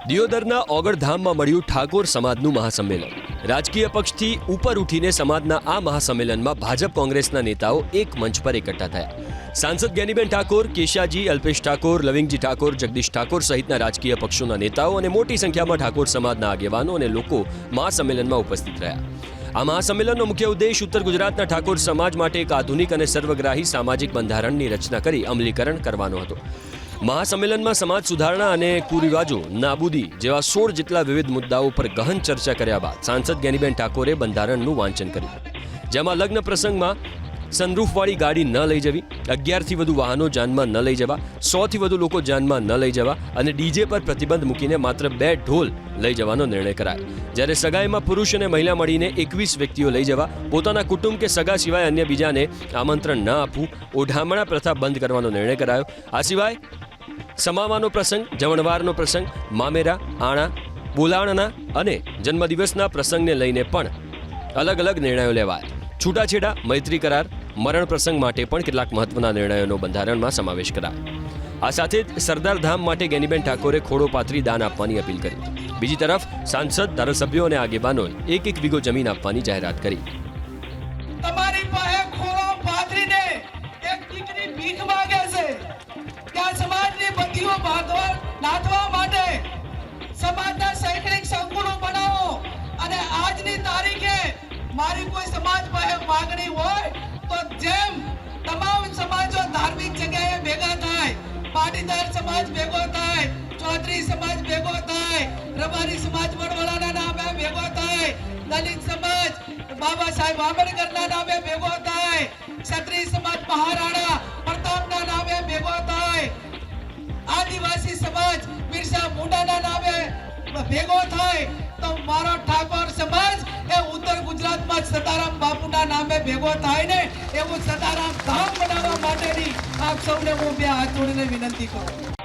દિયોદરના ઓગળધામમાં મળ્યું ઠાકોર સમાજનું મહાસંમેલન। રાજકીય પક્ષથી ઉપર ઉઠીને સમાજના આ મહાસંમેલનમાં ભાજપ કોંગ્રેસના નેતાઓ એક મંચ પર એકઠા થયા। સાંસદ જ્ઞાનીબેન ઠાકોર, કેશાજી, અલ્પેશ ઠાકોર, લવિંગજી ઠાકોર, જગદીશ ઠાકોર સહિતના રાજકીય પક્ષોના નેતાઓ અને મોટી સંખ્યામાં ઠાકોર સમાજના આગેવાનો અને લોકો મહાસંમેલનમાં ઉપસ્થિત રહ્યા। આ મહાસંમેલનનો મુખ્ય ઉદ્દેશ ઉત્તર ગુજરાતના ઠાકોર સમાજ માટે એક આધુનિક અને સર્વગ્રાહી સામાજિક બંધારણની રચના કરી અમલીકરણ કરવાનો હતો। મહાસંમેલનમાં સમાજ સુધારણા અને કુરિવાજો નાબૂદી જેવા 16 જેટલા વિવિધ મુદ્દાઓ પર ગહન ચર્ચા કર્યા બાદ સાંસદ જ્ઞાનીબેન ઠાકોરે બંધારણનું વાંચન કર્યું, જેમાં લગ્ન પ્રસંગમાં સનરૂફવાળી ગાડી ન લઈ જવી, 11થી વધુ વાહનો જાનમાં ન લઈ જવા, 100થી વધુ લોકો જાનમાં ન લઈ જવા અને ડીજે પર પ્રતિબંધ મૂકીને માત્ર 2 ઢોલ લઈ જવાનો નિર્ણય કરાયો। જ્યારે સગાઈમાં પુરુષ અને મહિલા મળીને 21 વ્યક્તિઓ લઈ જવા, પોતાના કુટુંબ કે સગા સિવાય અન્ય બીજાને આમંત્રણ ન આપવું, ઓઢામણા પ્રથા બંધ કરવાનો નિર્ણય કરાયો। આ સિવાય સમાવાનો પ્રસંગ, જમણવારનો પ્રસંગ, મામેરા, આણા, બોલાણના અને જન્મદિવસના પ્રસંગને લઈને પણ અલગ અલગ નિર્ણયો લેવાયા। છૂટાછેડા, મૈત્રી કરાર, મરણ પ્રસંગ માટે પણ કેટલાક મહત્વના નિર્ણયોનો બંધારણમાં સમાવેશ કરાયો। આ સાથે જ સરદાર ધામ માટે જ્ઞાનીબેન ઠાકોરે ખોડો પાથરી દાન આપવાની અપીલ કરી। બીજી તરફ સાંસદ, ધારાસભ્યો અને આગેવાનોએ 1 વીઘો જમીન આપવાની જાહેરાત કરી। તમારી પાસે ખોળો પાથરીને એક દીકરી ભીખ માંગે છે ત્યાં સમાજની બત્તીઓ નાથવા માટે સમાજના શૈક્ષણિક સંકુલો બનાવો અને આજની તારીખે મારી કોઈ સમાજ પાસે માંગણી હોય તો જેમ તમામ સમાજો ધાર્મિક જગ્યાએ ભેગા થાય, પાટીદાર સમાજ ભેગો થાય, ચૌધરી સમાજ ભેગો થાય, રબારી સમાજ વડવલાના નામે ભેગો થાય, દલિત સમાજ બાબા સાહેબ આંબેડકરના નામે ભેગો થાય, ક્ષત્રિય સમાજ મહારાણા પ્રતાપના નામે ભેગો થાય, આદિવાસી સમાજ બિરસા મુંડાના નામે ભેગો થાય તો મારો ઠાકોર સમાજ એ ઉત્તર ગુજરાતમાં સદારામ બાપુના નામે ભેગો થાય ને એવું સદારામ ધામ બનાવવા માટેની આપ સૌને હું બે હાથ જોડીને વિનંતી કરું।